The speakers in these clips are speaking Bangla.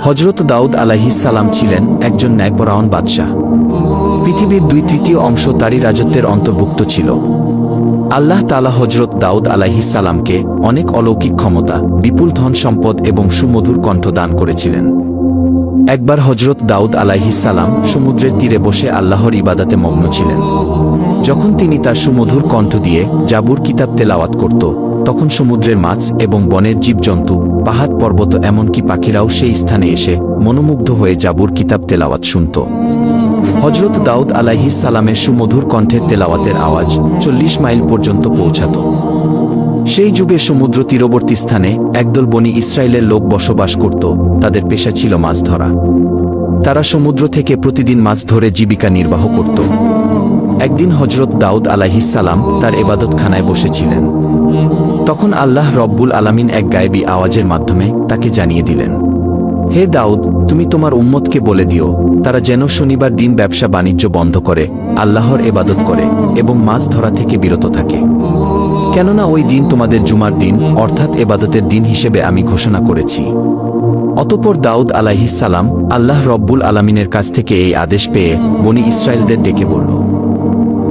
হজরত দাউদ আলাইহিস সালাম ছিলেন একজন ন্যায়পরায়ণ বাদশাহ। পৃথিবীর 2/3 অংশ তারই রাজত্বের অন্তর্ভুক্ত ছিল। আল্লাহ তাআলা হজরত দাউদ আলাইহিস সালামকে অনেক অলৌকিক ক্ষমতা, বিপুল ধন সম্পদ এবং সুমধুর কণ্ঠ দান করেছিলেন। একবার হজরত দাউদ আলাইহিস সালাম সমুদ্রের তীরে বসে আল্লাহর ইবাদাতে মগ্ন ছিলেন। যখন তিনি তার সুমধুর কণ্ঠ দিয়ে জাবুর কিতাব তেলাওয়াত করত, তখন সমুদ্রের মাছ এবং বনের জীবজন্তু, পাহাড় পর্বত এমনকি পাখিরাও সেই স্থানে এসে মনোমুগ্ধ হয়ে জাবুর কিতাব তেলাওয়াত শুনত। হজরত দাউদ আলাইহিস সালামের সুমধুর কণ্ঠের তেলাওয়াতের আওয়াজ 40 মাইল পর্যন্ত পৌঁছাত। সেই যুগে সমুদ্র তীরবর্তী স্থানে একদল বনি ইসরায়েলের লোক বসবাস করত। তাদের পেশা ছিল মাছ ধরা। তারা সমুদ্র থেকে প্রতিদিন মাছ ধরে জীবিকা নির্বাহ করত। একদিন হজরত দাউদ আলাইহিস সালাম তার ইবাদতখানায় বসেছিলেন। তখন আল্লাহ রব্বুল আলামিন এক গায়েবী আওয়াজের মাধ্যমে তাকে জানিয়ে দিলেন, হে দাউদ, তুমি তোমার উম্মতকে বলে দিও, তারা যেন শনিবার দিন ব্যবসা বাণিজ্য বন্ধ করে আল্লাহর ইবাদত করে এবং মাছ ধরা থেকে বিরত থাকে। কেননা ওই দিন তোমাদের জুমার দিন, অর্থাৎ ইবাদতের দিন হিসেবে আমি ঘোষণা করেছি। অতঃপর দাউদ আলাইহিস সালাম আল্লাহ রব্বুল আলামিনের কাছ থেকে এই আদেশ পেয়ে বনি ইসরায়েলদের ডেকে বলল,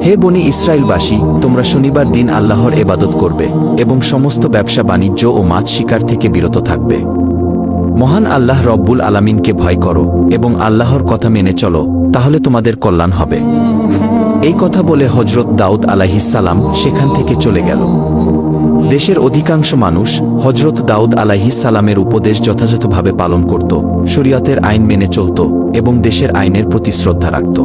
হে বনি ইসরায়েলবাসী, তোমরা শনিবার দিন আল্লাহর ইবাদত করবে এবং সমস্ত ব্যবসা বাণিজ্য ও মাছ শিকার থেকে বিরত থাকবে। মহান আল্লাহ রব্বুল আলামিনকে ভয় করো এবং আল্লাহর কথা মেনে চলো, তাহলে তোমাদের কল্যাণ হবে। এই কথা বলে হজরত দাউদ আলাইহিস সালাম সেখান থেকে চলে গেল। দেশের অধিকাংশ মানুষ হজরত দাউদ আলাইহিস সালামের উপদেশ যথাযথভাবে পালন করত, শরীয়তের আইন মেনে চলত এবং দেশের আইনের প্রতি শ্রদ্ধা রাখত।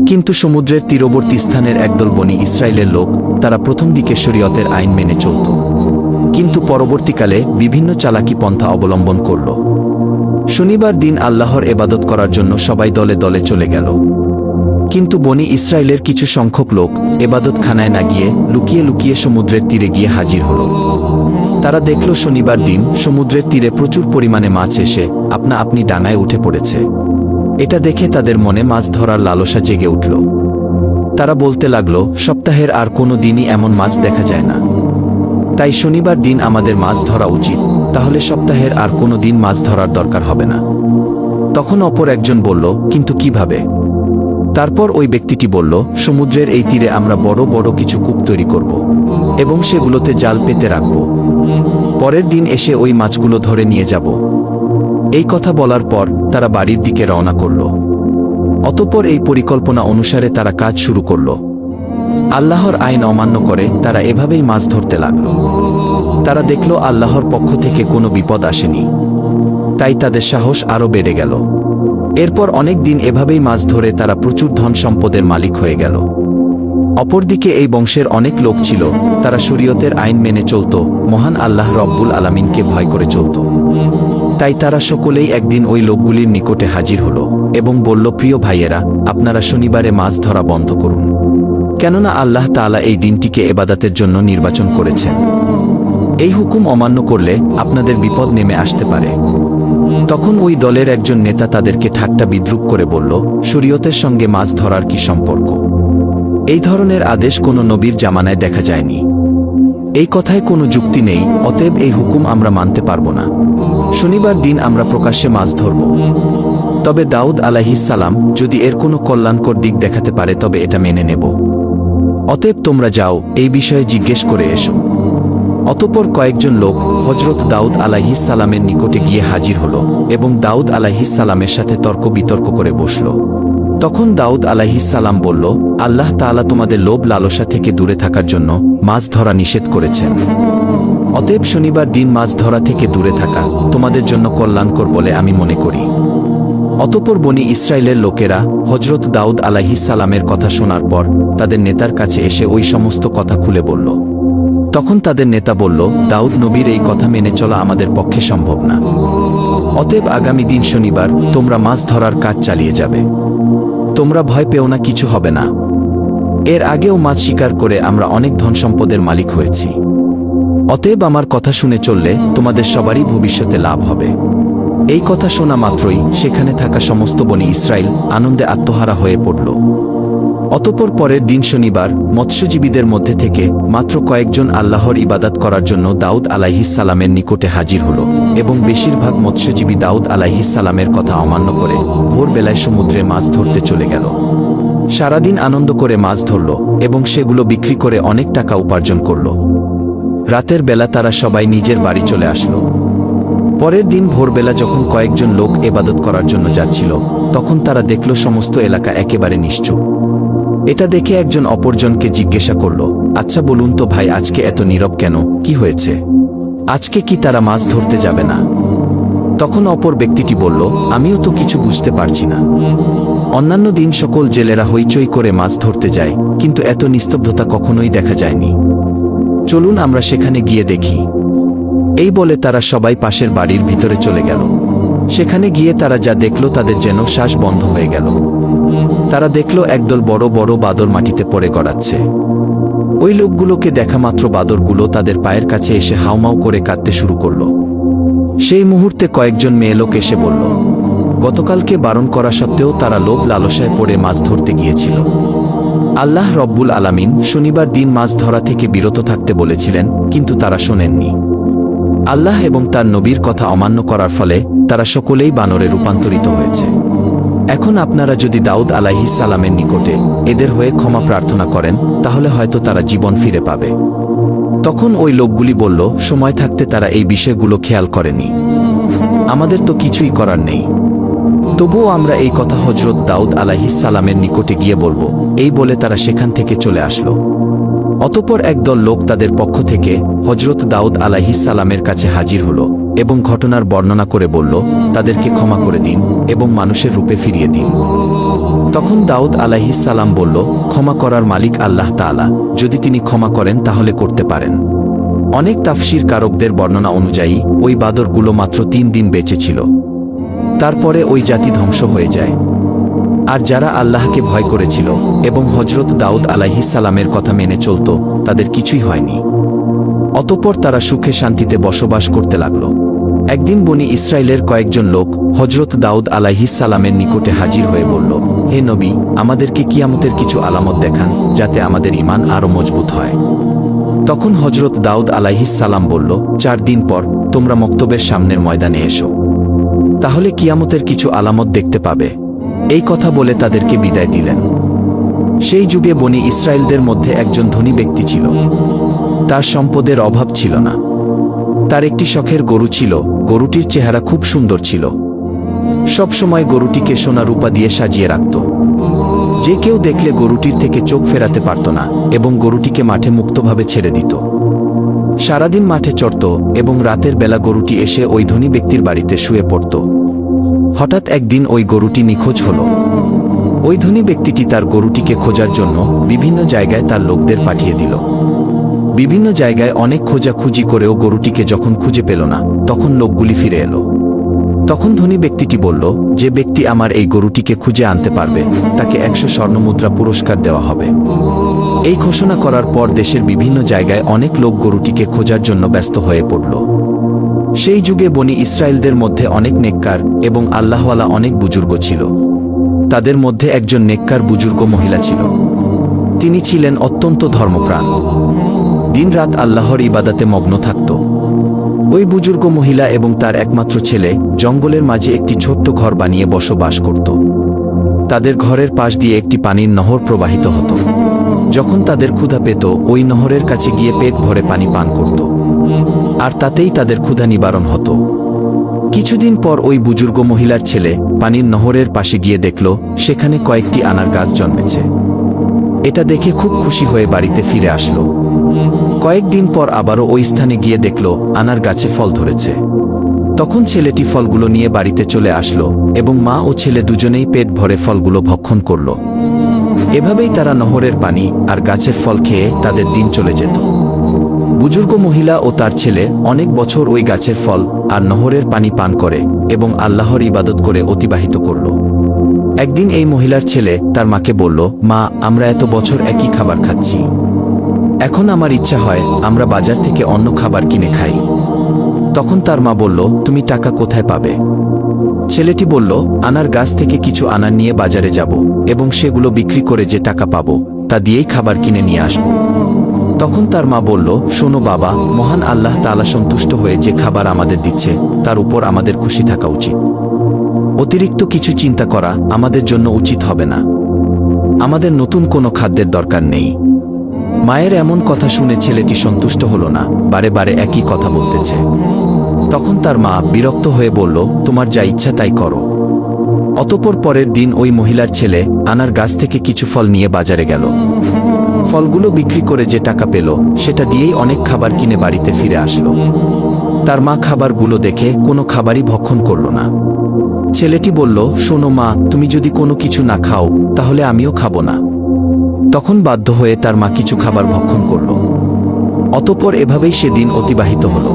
কিন্তু সমুদ্রের তীরবর্তী স্থানের একদল বনি ইসরায়েলের লোক, তারা প্রথম দিকে শরীয়তের আইন মেনে চলত, কিন্তু পরবর্তীকালে বিভিন্ন চালাকি পন্থা অবলম্বন করল। শনিবার দিন আল্লাহর ইবাদত করার জন্য সবাই দলে দলে চলে গেল। কিন্তু বনি ইসরায়েলের কিছু সংখ্যক লোক ইবাদতখানায় না গিয়ে লুকিয়ে লুকিয়ে সমুদ্রের তীরে গিয়ে হাজির হল। তারা দেখল শনিবার দিন সমুদ্রের তীরে প্রচুর পরিমাণে মাছ এসে আপনা আপনি ডাঙায় উঠে পড়েছে। এটা দেখে তাদের মনে মাছ ধরার লালসা জেগে উঠল। তারা বলতে লাগল, সপ্তাহের আর কোনো দিনই এমন মাছ দেখা যায় না, তাই শনিবার দিন আমাদের মাছ ধরা উচিত, তাহলে সপ্তাহের আর কোনো দিন মাছ ধরার দরকার হবে না। তখন অপর একজন বলল, কিন্তু কিভাবে? তারপর ওই ব্যক্তিটি বলল, সমুদ্রের এই তীরে আমরা বড় বড় কিছু কূপ তৈরি করব এবং সেগুলোতে জাল পেতে রাখব। পরের দিন এসে ওই মাছগুলো ধরে নিয়ে যাব। এই কথা বলার পর তারা বাড়ির দিকে রওনা করল। অতঃপর এই পরিকল্পনা অনুসারে তারা কাজ শুরু করল। আল্লাহর আইন অমান্য করে তারা এভাবেই মাছ ধরতে লাগল। তারা দেখল আল্লাহর পক্ষ থেকে কোনো বিপদ আসেনি, তাই তাদের সাহস আরও বেড়ে গেল। এরপর অনেক দিন এভাবেই মাছ ধরে তারা প্রচুর ধন সম্পদের মালিক হয়ে গেল। অপরদিকে এই বংশের অনেক লোক ছিল, তারা শরীয়তের আইন মেনে চলত, মহান আল্লাহ রব্বুল আলামিনকে ভয় করে চলত। তাই তারা সকলেই একদিন ওই লোকগুলির নিকটে হাজির হল এবং বলল, প্রিয় ভাইয়েরা, আপনারা শনিবারে মাছ ধরা বন্ধ করুন, কেননা আল্লাহ তাআলা এই দিনটিকে ইবাদতের জন্য নির্বাচন করেছেন। এই হুকুম অমান্য করলে আপনাদের বিপদ নেমে আসতে পারে। তখন ওই দলের একজন নেতা তাদেরকে ঠাট্টা বিদ্রূপ করে বলল, শরীয়তের সঙ্গে মাছ ধরার কি সম্পর্ক? এই ধরনের আদেশ কোনো নবীর জামানায় দেখা যায়নি। এই কথায় কোনো যুক্তি নেই, অতএব এই হুকুম আমরা মানতে পারব না। শনিবার দিন আমরা প্রকাশ্যে মাছ ধরব। তবে দাউদ আলাইহিস সালাম যদি এর কোনো কল্যাণকর দিক দেখাতে পারে তবে এটা মেনে নেব। অতএব তোমরা যাও, এই বিষয়ে জিজ্ঞেস করে এসো। অতঃপর কয়েকজন লোক হজরত দাউদ আলাইহিস সালামের নিকটে গিয়ে হাজির হল এবং দাউদ আলাইহিস সালামের সাথে তর্ক বিতর্ক করে বসল। তখন দাউদ আলাইহিস সালাম বলল, আল্লাহ তাআলা তোমাদের লোভ লালসা থেকে দূরে থাকার জন্য মাছ ধরা নিষেধ করেছেন। অতএব শনিবার দিন মাছ ধরা থেকে দূরে থাকা তোমাদের জন্য কল্যাণকর বলে আমি মনে করি। অতঃপর বনি ইসরায়েলের লোকেরা হজরত দাউদ আলাইহিস সালামের কথা শোনার পর তাদের নেতার কাছে এসে ওই সমস্ত কথা খুলে বলল। তখন তাদের নেতা বলল, দাউদ নবীর এই কথা মেনে চলা আমাদের পক্ষে সম্ভব না। অতএব আগামী দিন শনিবার তোমরা মাছ ধরার কাজ চালিয়ে যাবে। তোমরা ভয় পেও না, কিছু হবে না। এর আগেও মাছ শিকার করে আমরা অনেক ধন সম্পদের মালিক হয়েছি। অতএব আমার কথা শুনে চললে তোমাদের সবারই ভবিষ্যতে লাভ হবে। এই কথা শোনা মাত্রই সেখানে থাকা সমস্ত বনি ইসরায়েল আনন্দে আত্মহারা হয়ে পড়ল। অতঃপর পরের দিন শনিবার মৎস্যজীবীদের মধ্যে থেকে মাত্র কয়েকজন আল্লাহর ইবাদত করার জন্য দাউদ আলাইহিস সালামের নিকটে হাজির হল। এবং বেশিরভাগ মৎস্যজীবী দাউদ আলাইহিস সালামের কথা অমান্য করে ভোরবেলায় সমুদ্রে মাছ ধরতে চলে গেল। সারাদিন আনন্দ করে মাছ ধরল এবং সেগুলো বিক্রি করে অনেক টাকা উপার্জন করল। রাতের বেলা তারা সবাই নিজের বাড়ি চলে আসলো। পরের দিন ভোরবেলা যখন কয়েকজন লোক ইবাদত করার জন্য যাচ্ছিল, তখন তারা দেখল সমস্ত এলাকা একেবারে নিশ্চুপ। এটা দেখে একজন অপরজনকে জিজ্ঞাসা করল, আচ্ছা বলুন তো ভাই, আজকে এত নীরব কেন, কি হয়েছে? আজকে কি তারা মাছ ধরতে যাবে না? তখন অপর ব্যক্তিটি বলল, আমিও তো কিছু বুঝতে পারছি না। অন্যান্য দিন সকল জেলেরা হইচই করে মাছ ধরতে যায়, কিন্তু এত নিস্তব্ধতা কখনোই দেখা যায়নি। চলুন আমরা সেখানে গিয়ে দেখি। এই বলে তারা সবাই পাশের বাড়ির ভিতরে চলে গেল। সেখানে গিয়ে তারা যা দেখল তাদের যেন শ্বাস বন্ধ হয়ে গেল। তারা দেখল একদল বড় বড় বাদর মাটিতে পড়ে গড়াচ্ছে। ওই লোকগুলোকে দেখা মাত্র বাদরগুলো তাদের পায়ের কাছে এসে হাউমাউ করে কাঁদতে শুরু করল। সেই মুহূর্তে কয়েকজন মেয়ে লোক এসে বলল, গতকালকে বারণ করা সত্ত্বেও তারা লোভ লালসায় পড়ে মাছ ধরতে গিয়েছিল। আল্লাহ রব্বুল আলামিন শনিবার দিন মাছ ধরা থেকে বিরত থাকতে বলেছিলেন, কিন্তু তারা শোনেননি। আল্লাহ এবং তার নবীর কথা অমান্য করার ফলে তারা সকলেই বানরে রূপান্তরিত হয়েছে। এখন আপনারা যদি দাউদ আলাইহিস সালামের নিকটে এদের হয়ে ক্ষমা প্রার্থনা করেন, তাহলে হয়তো তারা জীবন ফিরে পাবে। তখন ওই লোকগুলি বলল, সময় থাকতে তারা এই বিষয়গুলো খেয়াল করেনি, আমাদের তো কিছুই করার নেই। তবুও আমরা এই কথা হযরত দাউদ আলাইহিস সালামের নিকটে গিয়ে বলবো। এই বলে তারা সেখান থেকে চলে আসলো। অতঃপর একদল লোক তাদের পক্ষ থেকে হযরত দাউদ আলাইহিস সালামের কাছে হাজির হলো এবং ঘটনার বর্ণনা করে বলল, তাদেরকে ক্ষমা করে দিন এবং মানুষের রূপে ফিরিয়ে দিন। তখন দাউদ আলাইহিস সালাম বলল, ক্ষমা করার মালিক আল্লাহ তাআলা, যদি তিনি ক্ষমা করেন তাহলে করতে পারেন। অনেক তাফসীর কারকদের বর্ণনা অনুযায়ী ওই বাদরগুলো মাত্র 3 দিন বেঁচে ছিল। তারপরে ওই জাতি ধ্বংস হয়ে যায়। আর যারা আল্লাহকে ভয় করেছিল এবং হযরত দাউদ আলাইহিস সালামের কথা মেনে চলত, তাদের কিছুই হয়নি। অতঃপর তারা সুখে শান্তিতে বসবাস করতে লাগল। একদিন বনি ইসরাইলের কয়েকজন লোক হযরত দাউদ আলাইহিস সালামের নিকটে হাজির হয়ে বলল, হে নবী, আমাদেরকে কিয়ামতের কিছু আলামত দেখান, যাতে আমাদের ঈমান আরো মজবুত হয়। তখন হযরত দাউদ আলাইহিস সালাম বলল, 4 দিন পর তোমরা মক্তবের সামনের ময়দানে এসো, তাহলে কিয়ামতের কিছু আলামত দেখতে পাবে। এই কথা বলে তাদেরকে বিদায় দিলেন। সেই যুগে বনি ইসরায়েলদের মধ্যে একজন ধনী ব্যক্তি ছিল। তার সম্পদের অভাব ছিল না। তার একটি শখের গরু ছিল। গরুটির চেহারা খুব সুন্দর ছিল। সব সময় গরুটিকে সোনা রূপা দিয়ে সাজিয়ে রাখত। যে কেউ দেখলে গরুটির থেকে চোখ ফেরাতে পারত না এবং গরুটিকে মাঠে মুক্তভাবে ছেড়ে দিত। সারাদিন মাঠে চড়ত এবং রাতের বেলা গরুটি এসে ওই ধনী ব্যক্তির বাড়িতে শুয়ে পড়ত। হঠাৎ একদিন ওই গরুটি নিখোঁজ হল। ওই ধনী ব্যক্তিটি তার গরুটিকে খোঁজার জন্য বিভিন্ন জায়গায় তার লোকদের পাঠিয়ে দিল। বিভিন্ন জায়গায় অনেক খোঁজাখুঁজি করেও গরুটিকে যখন খুঁজে পেল না, তখন লোকগুলি ফিরে এলো। তখন ধনী ব্যক্তিটি বলল, যে ব্যক্তি আমার এই গরুটিকে খুঁজে আনতে পারবে, তাকে 100 স্বর্ণমুদ্রা পুরস্কার দেওয়া হবে। এই ঘোষণা করার পর দেশের বিভিন্ন জায়গায় অনেক লোক গরুটিকে খোঁজার জন্য ব্যস্ত হয়ে পড়ল। সেই যুগে বনি ইসরায়েলদের মধ্যে অনেক নেককার এবং আল্লাহওয়ালা অনেক বুজুর্গ ছিল। তাদের মধ্যে একজন নেককার বুজুর্গ মহিলা ছিল। তিনি ছিলেন অত্যন্ত ধর্মপ্রাণ। দিনরাত আল্লাহর ইবাদতে মগ্ন থাকত। ওই বুজুর্গ মহিলা এবং তার একমাত্র ছেলে জঙ্গলের মাঝে একটি ছোট্ট ঘর বানিয়ে বসবাস করত। তাদের ঘরের পাশ দিয়ে একটি পানির নহর প্রবাহিত হতো। যখন তাদের ক্ষুধা পেত, ওই নহরের কাছে গিয়ে পেট ভরে পানি পান করত, আর তাতেই তাদের ক্ষুধা নিবারণ হতো। কিছুদিন পর ওই বুজুর্গ মহিলার ছেলে পানির নহরের পাশে গিয়ে দেখল সেখানে কয়েকটি আনার গাছ জন্মেছে। এটা দেখে খুব খুশি হয়ে বাড়িতে ফিরে আসলো। কয়েকদিন পর আবারও ওই স্থানে গিয়ে দেখল আনার গাছে ফল ধরেছে। তখন ছেলেটি ফলগুলো নিয়ে বাড়িতে চলে আসলো এবং মা ও ছেলে দুজনেই পেট ভরে ফলগুলো ভক্ষণ করল। এভাবেই তারা নহরের পানি আর গাছের ফল খেয়ে তাদের দিন চলে যেত। বুজুর্গ মহিলা ও তার ছেলে অনেক বছর ওই গাছের ফল আর নহরের পানি পান করে এবং আল্লাহর ইবাদত করে অতিবাহিত করল। একদিন এই মহিলার ছেলে তার মাকে বলল, মা, আমরা এত বছর একই খাবার খাচ্ছি। এখন আমার ইচ্ছা হয় আমরা বাজার থেকে অন্য খাবার কিনে খাই। তখন তার মা বলল, তুমি টাকা কোথায় পাবে? ছেলেটি বলল, আনার গাছ থেকে কিছু আনার নিয়ে বাজারে যাব এবং সেগুলো বিক্রি করে যে টাকা পাবো তা দিয়েই খাবার কিনে নিয়ে আসব। তখন তার মা বলল, শোনো বাবা, মহান আল্লাহ তাআলা সন্তুষ্ট হয়ে যে খাবার আমাদের দিচ্ছে তার উপর আমাদের খুশি থাকা উচিত। অতিরিক্ত কিছু চিন্তা করা আমাদের জন্য উচিত হবে না। আমাদের নতুন কোনো খাদ্যের দরকার নেই। মায়ের এমন কথা শুনে ছেলেটি সন্তুষ্ট হলো না, বারে বারে একই কথা বলতেছে। তখন তার মা বিরক্ত হয়ে বলল, তোমার যা ইচ্ছা তাই করো। অতঃপর পরের দিন ওই মহিলার ছেলে আনার গাছ থেকে কিছু ফল নিয়ে বাজারে গেল। ফলগুলো বিক্রি করে যে টাকা পেল সেটা দিয়েই অনেক খাবার কিনে বাড়িতে ফিরে আসলো। তার মা খাবারগুলো দেখে কোনো খাবারই ভক্ষণ করল না। ছেলেটি বলল, শোনো মা, তুমি যদি কোনো কিছু না খাও তাহলে আমিও খাবো না। তখন বাধ্য হয়ে তার মা কিছু খাবার ভক্ষণ করল। অতঃপর এভাবেই সেদিন অতিবাহিত হল।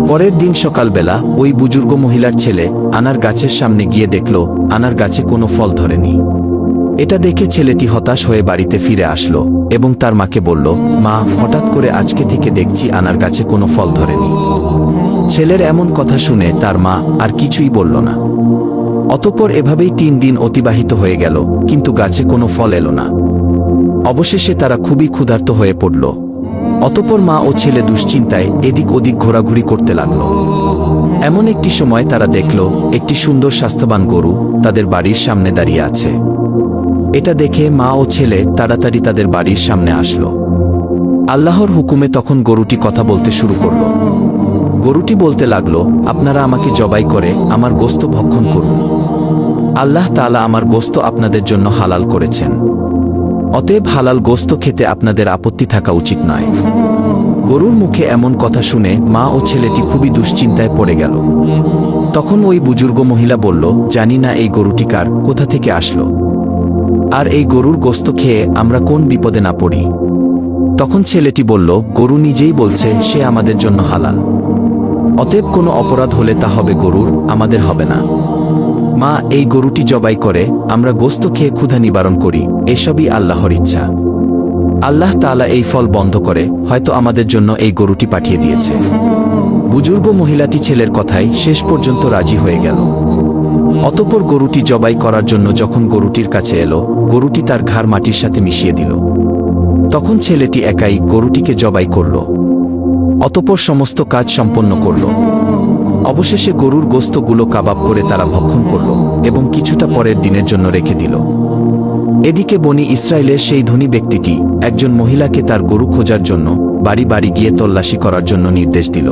পরের দিন সকালবেলা ওই বুজুর্গ মহিলার ছেলে আনার গাছের সামনে গিয়ে দেখল আনার গাছে কোনো ফল ধরেনি। এটা দেখে ছেলেটি হতাশ হয়ে বাড়িতে ফিরে আসলো এবং তার মাকে বলল, মা, হঠাৎ করে আজকে থেকে দেখছি আনার গাছে কোনো ফল ধরেনি। ছেলের এমন কথা শুনে তার মা আর কিছুই বলল না। অতঃপর এভাবেই 3 দিন অতিবাহিত হয়ে গেল, কিন্তু গাছে কোনো ফল এলো না। অবশেষে তারা খুবই ক্ষুধার্ত হয়ে পড়ল। অতঃপর মা ও ছেলে দুশ্চিন্তায় এদিক ওদিক ঘোরাঘুরি করতে লাগল। এমন একটি সময় তারা দেখল একটি সুন্দর স্বাস্থ্যবান গরু তাদের বাড়ির সামনে দাঁড়িয়ে আছে। এটা দেখে মা ও ছেলে তাড়াতাড়ি তাদের বাড়ির সামনে আসলো। আল্লাহর হুকুমে তখন গরুটি কথা বলতে শুরু করল। গরুটি বলতে লাগলো, আপনারা আমাকে জবাই করে আমার গোশত ভক্ষণ করুন। আল্লাহ তাআলা আমার গোশত আপনাদের জন্য হালাল করেছেন। অতএব হালাল গোশত খেতে আপনাদের আপত্তি থাকা উচিত নয়। গরুর মুখে এমন কথা শুনে মা ও ছেলেটি খুবই দুশ্চিন্তায় পড়ে গেল। তখন ওই বুজুর্গ মহিলা বলল, জানি না এই গরুটি কার, কোথা থেকে আসলো, আর এই গরুর গোশত খেয়ে আমরা কোন বিপদে না পড়ি। তখন ছেলেটি বলল, গরু নিজেই বলছে সে আমাদের জন্য হালাল। অতএব কোনো অপরাধ হলে তা হবে গরুর, আমাদের হবে না। মা, এই গরুটি জবাই করে আমরা গোশত খেয়ে ক্ষুধা নিবারণ করি, এসবই আল্লাহর ইচ্ছা। আল্লাহ তাআলা এই ফল বন্ধ করে হয়তো আমাদের জন্য এই গরুটি পাঠিয়ে দিয়েছে। বুজুর্গ মহিলাটি ছেলের কথায় শেষ পর্যন্ত রাজি হয়ে গেল। অতঃপর গরুটি জবাই করার জন্য যখন গরুটির কাছে এলো, গরুটি তার ঘাড় মাটির সাথে মিশিয়ে দিল। তখন ছেলেটি একাই গরুটিকে জবাই করল। অতঃপর সমস্ত কাজ সম্পন্ন করল। অবশেষে গরুর গোশতগুলো কাবাব করে তারা ভক্ষণ করল এবং কিছুটা পরের দিনের জন্য রেখে দিল। এদিকে বনি ইসরায়েলের সেই ধনী ব্যক্তিটি একজন মহিলাকে তার গরু খোঁজার জন্য বাড়ি বাড়ি গিয়ে তল্লাশি করার জন্য নির্দেশ দিল।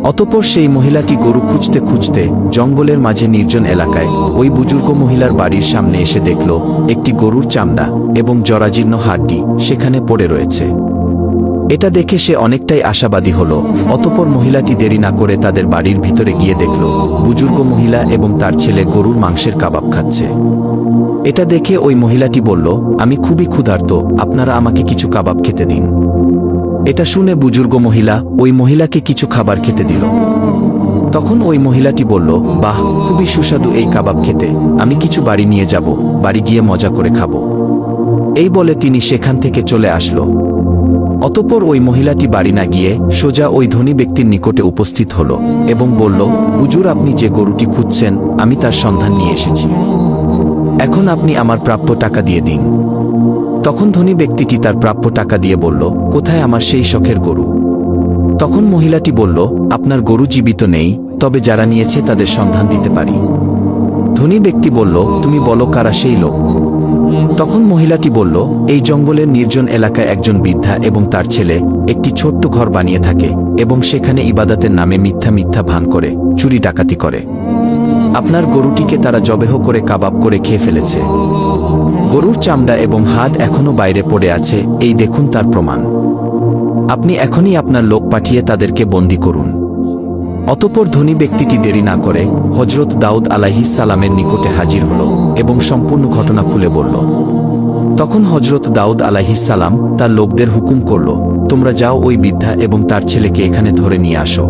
অতঃপর সেই মহিলাটি গরু খুঁজতে খুঁজতে জঙ্গলের মাঝে নির্জন এলাকায় ওই বুজুর্গ মহিলার বাড়ির সামনে এসে দেখল একটি গরুর চামড়া এবং জরাজীর্ণ হাড়টি সেখানে পড়ে রয়েছে। এটা দেখে সে অনেকটাই আশাবাদী হল। অতঃপর মহিলাটি দেরি না করে তাদের বাড়ির ভিতরে গিয়ে দেখল বুজুর্গ মহিলা এবং তার ছেলে গরুর মাংসের কাবাব খাচ্ছে। এটা দেখে ওই মহিলাটি বলল, আমি খুবই ক্ষুধার্ত, আপনারা আমাকে কিছু কাবাব খেতে দিন। এটা শুনে বুজুর্গ মহিলা ওই মহিলাকে কিছু খাবার খেতে দিল। তখন ওই মহিলাটি বলল, বাহ, খুবই সুস্বাদু এই কাবাব খেতে, আমি কিছু বাড়ি নিয়ে যাব, বাড়ি গিয়ে মজা করে খাবো। এই বলে তিনি সেখান থেকে চলে আসলো। অতঃপর ওই মহিলাটি বাড়ি না গিয়ে সোজা ওই ধনী ব্যক্তির নিকটে উপস্থিত হল এবং বলল, হুজুর, আপনি যে গরুটি খুঁজছেন আমি তার সন্ধান নিয়ে এসেছি। এখন আপনি আমার প্রাপ্য টাকা দিয়ে দিন। তখন ধনী ব্যক্তিটি তার প্রাপ্য টাকা দিয়ে বলল, কোথায় আমার সেই শখের গরু? তখন মহিলাটি বলল, আপনার গরু জীবিত নেই, তবে যারা নিয়েছে তাদের সন্ধান দিতে পারি। ধনী ব্যক্তি বলল, তুমি বলো কারা সেই লোক? তখন মহিলাটি বলল, এই জঙ্গলের নির্জন এলাকায় একজন বৃদ্ধা এবং তার ছেলে একটি ছোট্ট ঘর বানিয়ে থাকে এবং সেখানে ইবাদতের নামে মিথ্যা মিথ্যা ভান করে চুরি ডাকাতি করে। আপনার গরুটিকে তারা জবেহ করে কাবাব করে খেয়ে ফেলেছে। গরুর চামড়া এবং হাড় এখনো বাইরে পড়ে আছে, এই দেখুন তার প্রমাণ। আপনি এখনই আপনার লোক পাঠিয়ে তাদেরকে বন্দী করুন। অতঃপর ধনী ব্যক্তিটি দেরি না করে হযরত দাউদ আলাইহিস সালামের নিকটে হাজির হল এবং সম্পূর্ণ ঘটনা খুলে বলল। তখন হযরত দাউদ আলাইহিস সালাম তার লোকদের হুকুম করল, তোমরা যাও ওই বৃদ্ধা এবং তার ছেলেকে এখানে ধরে নিয়ে আসো।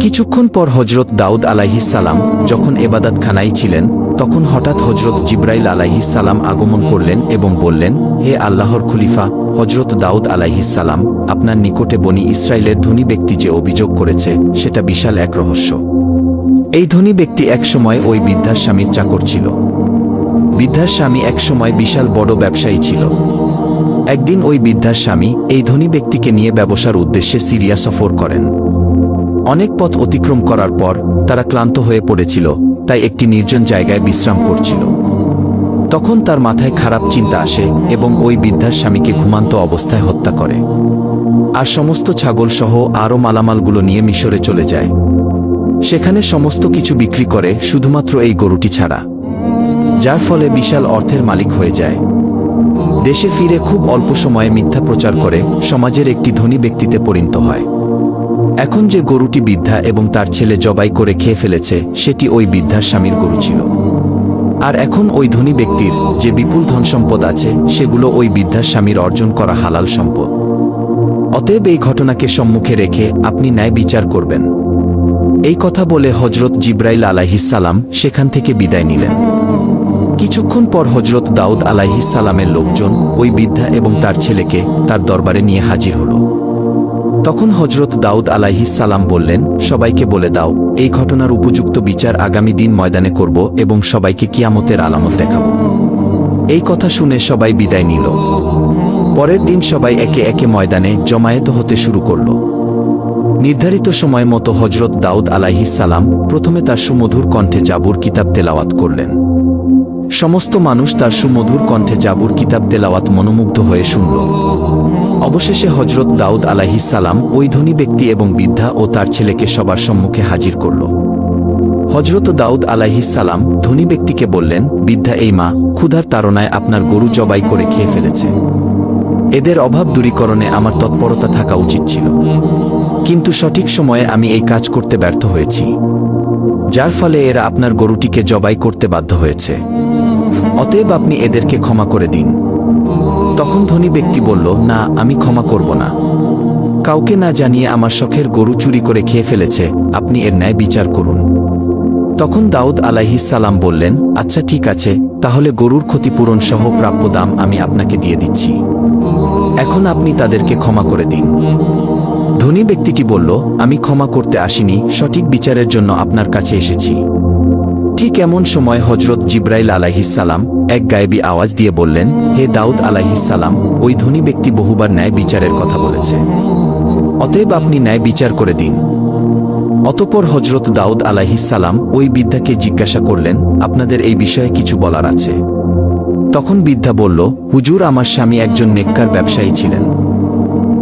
কিছুক্ষণ পর হযরত দাউদ আলাইহিস সালাম যখন ইবাদতখানায় ছিলেন, তখন হঠাৎ হযরত জিবরাইল আলাইহিস সালাম আগমন করলেন এবং বললেন, হে আল্লাহর খলিফা হযরত দাউদ আলাইহিস সালাম, আপনার নিকটে বনি ইসরায়েলের ধনী ব্যক্তি যে অভিযোগ করেছে সেটা বিশাল এক রহস্য। এই ধনী ব্যক্তি একসময় ওই বৃদ্ধার স্বামীর চাকর ছিল। বৃদ্ধার স্বামী একসময় বিশাল বড় ব্যবসায়ী ছিল। একদিন ওই বৃদ্ধার স্বামী এই ধনী ব্যক্তিকে নিয়ে ব্যবসার উদ্দেশ্যে সিরিয়া সফর করেন। অনেক পথ অতিক্রম করার পর তারা ক্লান্ত হয়ে পড়েছিল, তাই একটি নির্জন জায়গায় বিশ্রাম করছিল। তখন তার মাথায় খারাপ চিন্তা আসে এবং ওই বৃদ্ধার স্বামীকে ঘুমান্ত অবস্থায় হত্যা করে, আর সমস্ত ছাগল সহ আরও মালামালগুলো নিয়ে মিশরে চলে যায়। সেখানে সমস্ত কিছু বিক্রি করে শুধুমাত্র এই গরুটি ছাড়া, যার ফলে বিশাল অর্থের মালিক হয়ে যায়। দেশে ফিরে খুব অল্প সময়ে মিথ্যা প্রচার করে সমাজের একটি ধনী ব্যক্তিতে পরিণত হয়। এখন যে গরুটি বৃদ্ধা এবং তার ছেলে জবাই করে খেয়ে ফেলেছে সেটি ওই বৃদ্ধার স্বামীর গরু ছিল। আর এখন ওই ধনী ব্যক্তির যে বিপুল ধনসম্পদ আছে সেগুলো ওই বৃদ্ধার স্বামীর অর্জন করা হালাল সম্পদ। অতএব এই ঘটনাকে সম্মুখে রেখে আপনি ন্যায় বিচার করবেন। এই কথা বলে হজরত জিব্রাইল আলাইহিস সালাম সেখান থেকে বিদায় নিলেন। কিছুক্ষণ পর হজরত দাউদ আলাইহিস সালামের লোকজন ওই বৃদ্ধা এবং তার ছেলেকে তার দরবারে নিয়ে হাজির হল। তখন হজরত দাউদ আলাইহিস সালাম বললেন, সবাইকে বলে দাও এই ঘটনার উপযুক্ত বিচার আগামী দিন ময়দানে করব এবং সবাইকে কিয়ামতের আলামত দেখাব। এই কথা শুনে সবাই বিদায় নিল। পরের দিন সবাই একে একে ময়দানে জমায়েত হতে শুরু করল। নির্ধারিত সময় মতো হজরত দাউদ আলাইহিস সালাম প্রথমে তার সুমধুর কণ্ঠে জাবুর কিতাব তেলাওয়াত করলেন। সমস্ত মানুষ তার সুমধুর কণ্ঠে জাবুর কিতাব তেলাওয়াত মনোমুগ্ধ হয়ে শুনল। অবশেষে হজরত দাউদ আলাইহিস সালাম ওই ধনী ব্যক্তি এবং বৃদ্ধা ও তার ছেলেকে সবার সম্মুখে হাজির করল। হজরত দাউদ আলাইহিস সালাম ধনী ব্যক্তিকে বললেন, বৃদ্ধা এই মা ক্ষুধার তাড়নায় আপনার গরু জবাই করে খেয়ে ফেলেছে। এদের অভাব দূরীকরণে আমার তৎপরতা থাকা উচিত ছিল, কিন্তু সঠিক সময়ে আমি এই কাজ করতে ব্যর্থ হয়েছি, যার ফলে এরা আপনার গরুটিকে জবাই করতে বাধ্য হয়েছে। অতএব আপনি এদেরকে ক্ষমা করে দিন। তখন ধনী ব্যক্তি বলল, না, আমি ক্ষমা করব না। কাউকে না জানিয়ে আমার শখের গরু চুরি করে খেয়ে ফেলেছে, আপনি এর ন্যায় বিচার করুন। তখন দাউদ আলাইহিস সালাম বললেন, আচ্ছা ঠিক আছে, তাহলে গরুর ক্ষতিপূরণ সহ প্রাপ্য দাম আমি আপনাকে দিয়ে দিচ্ছি। এখন আপনি তাদেরকে ক্ষমা করে দিন। ধনী ব্যক্তিটি বলল, আমি ক্ষমা করতে আসিনি, সঠিক বিচারের জন্য আপনার কাছে এসেছি। ঠিক এমন সময় হজরত জিব্রাইল আলাইহিস সালাম এক গায়েবী আওয়াজ দিয়ে বললেন, হে দাউদ আলাইহিস সালাম, ওই ধনী ব্যক্তি বহুবার ন্যায় বিচারের কথা বলেছে, অতএব আপনি ন্যায় বিচার করে দিন। অতঃপর হজরত দাউদ আলাইহিস সালাম ওই বৃদ্ধাকে জিজ্ঞাসা করলেন, আপনাদের এই বিষয়ে কিছু বলার আছে? তখন বৃদ্ধা বলল, হুজুর, আমার স্বামী একজন নেককার ব্যবসায়ী ছিলেন।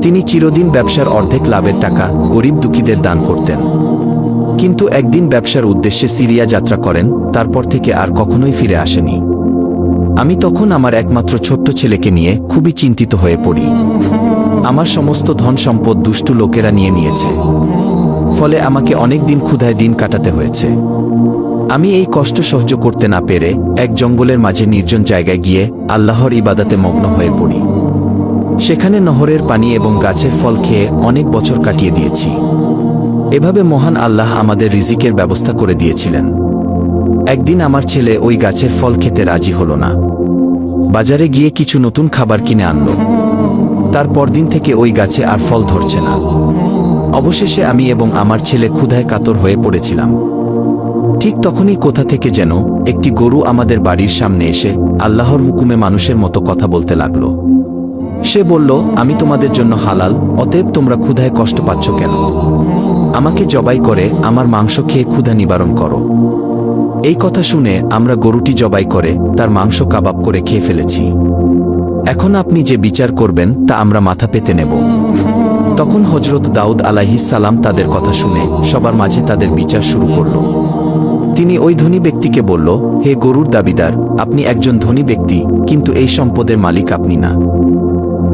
তিনি চিরদিন ব্যবসার অর্ধেক লাভের টাকা গরিব দুঃখীদের দান করতেন। কিন্তু একদিন ব্যবসার উদ্দেশ্যে সিরিয়া যাত্রা করেন, তারপর থেকে আর কখনোই ফিরে আসেনি। আমি তখন আমার একমাত্র ছোট্ট ছেলেকে নিয়ে খুবই চিন্তিত হয়ে পড়ি। আমার সমস্ত ধন সম্পদ দুষ্টু লোকেরা নিয়ে নিয়েছে, ফলে আমাকে অনেক দিন ক্ষুধায় দিন কাটাতে হয়েছে। আমি এই কষ্ট সহ্য করতে না পেরে এক জঙ্গলের মাঝে নির্জন জায়গায় গিয়ে আল্লাহর ইবাদতে মগ্ন হয়ে পড়ি। সেখানে নহরের পানি এবং গাছের ফল খেয়ে অনেক বছর কাটিয়ে দিয়েছি। এভাবে মহান আল্লাহ আমাদের রিজিকের ব্যবস্থা করে দিয়েছিলেন। একদিন আমার ছেলে ওই গাছের ফল খেতে রাজি হল না। বাজারে গিয়ে কিছু নতুন খাবার কিনে আনল। তার পরদিন থেকে ওই গাছে আর ফল ধরছে না। অবশেষে আমি এবং আমার ছেলে ক্ষুধায় কাতর হয়ে পড়েছিলাম। ঠিক তখনই কোথা থেকে যেন একটি গরু আমাদের বাড়ির সামনে এসে আল্লাহর হুকুমে মানুষের মতো কথা বলতে লাগল। সে বলল, আমি তোমাদের জন্য হালাল, অতএব তোমরা ক্ষুধায় কষ্ট পাচ্ছ কেন? আমাকে জবাই করে আমার মাংস খেয়ে ক্ষুধা নিবারণ করো। এই কথা শুনে আমরা গরুটি জবাই করে তার মাংস কাবাব করে খেয়ে ফেলেছি। এখন আপনি যে বিচার করবেন তা আমরা মাথা পেতে নেব। তখন হজরত দাউদ আলাইহিস সালাম তাদের কথা শুনে সবার মাঝে তাদের বিচার শুরু করল। তিনি ওই ধনী ব্যক্তিকে বলল, হে গরুর দাবিদার, আপনি একজন ধনী ব্যক্তি, কিন্তু এই সম্পদের মালিক আপনি না।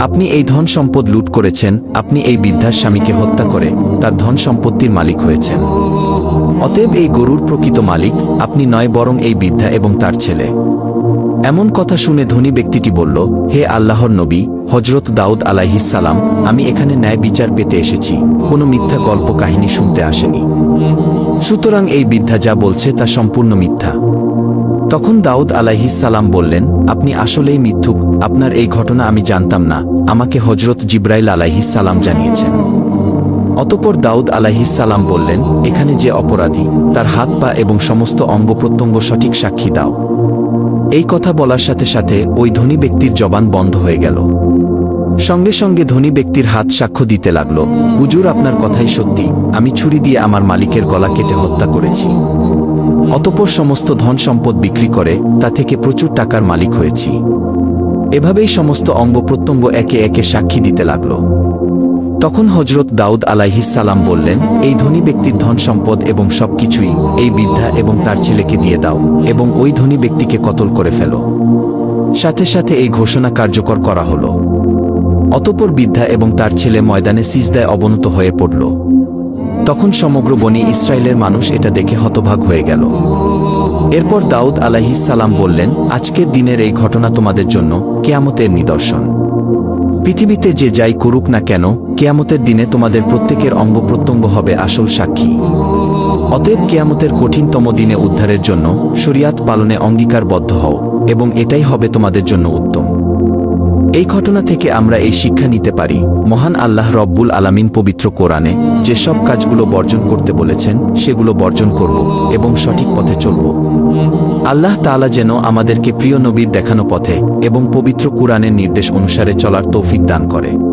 আপনি এই ধন সম্পদ লুট করেছেন। আপনি এই বৃদ্ধার স্বামীকে হত্যা করে তার ধন সম্পত্তির মালিক হয়েছেন। অতএব এই গরুর প্রকৃত মালিক আপনি নয়, বরং এই বৃদ্ধা এবং তার ছেলে। এমন কথা শুনে ধনী ব্যক্তিটি বলল, হে আল্লাহর নবী হজরত দাউদ আলাইহিস সালাম, আমি এখানে ন্যায় বিচার পেতে এসেছি, কোনো মিথ্যা গল্প কাহিনী শুনতে আসেনি। সুতরাং এই বৃদ্ধা যা বলছে তা সম্পূর্ণ মিথ্যা। তখন দাউদ আলাইহিস সালাম বললেন, আপনি আসলেই মিথ্যুক, আপনার এই ঘটনা আমি জানতাম না, আমাকে হজরত জিব্রাইল আলাইহিস সালাম জানিয়েছেন। অতঃপর দাউদ আলাইহিস সালাম বললেন, এখানে যে অপরাধী তার হাত পা এবং সমস্ত অঙ্গ প্রত্যঙ্গ সঠিক সাক্ষী দাও। এই কথা বলার সাথে সাথে ওই ধনী ব্যক্তির জবান বন্ধ হয়ে গেল। সঙ্গে সঙ্গে ধনী ব্যক্তির হাত সাক্ষ্য দিতে লাগল, হুজুর আপনার কথাই সত্যি, আমি ছুরি দিয়ে আমার মালিকের গলা কেটে হত্যা করেছি। অতঃপর সমস্ত ধন সম্পদ বিক্রি করে তা থেকে প্রচুর টাকার মালিক হয়েছি। এভাবেই সমস্ত অঙ্গ প্রত্যঙ্গ একে একে সাক্ষী দিতে লাগল। তখন হজরত দাউদ আলাইহিস সালাম বললেন, এই ধনী ব্যক্তির ধন সম্পদ এবং সবকিছুই এই বৃদ্ধা এবং তার ছেলেকে দিয়ে দাও এবং ওই ধনী ব্যক্তিকে কতল করে ফেলো। সাথে সাথে এই ঘোষণা কার্যকর করা হলো। অতঃপর বৃদ্ধা এবং তার ছেলে ময়দানে সিজদায় অবনত হয়ে পড়ল। তখন সমগ্র বনি ইসরায়েলের মানুষ এটা দেখে হতভাগ হয়ে গেল। এরপর দাউদ আলাইহিস সালাম বললেন, আজকের দিনের এই ঘটনা তোমাদের জন্য কিয়ামতের নিদর্শন। পৃথিবীতে যে যাই করুক না কেন, কিয়ামতের দিনে তোমাদের প্রত্যেকের অঙ্গ প্রত্যঙ্গ হবে আসল সাক্ষী। অতএব কিয়ামতের কঠিনতম দিনে উদ্ধারের জন্য শরিয়াত পালনে অঙ্গীকারবদ্ধ হও এবং এটাই হবে তোমাদের জন্য উত্তম। এই ঘটনা থেকে আমরা এই শিক্ষা নিতে পারি, মহান আল্লাহ রব্বুল আলামিন পবিত্র কোরআনে যে সব কাজগুলো বর্জন করতে বলেছেন সেগুলো বর্জন করব এবং সঠিক পথে চলব। আল্লাহ তাআলা যেন আমাদেরকে প্রিয় নবীর দেখানো পথে এবং পবিত্র কোরআনের নির্দেশ অনুসারে চলার তৌফিক দান করে।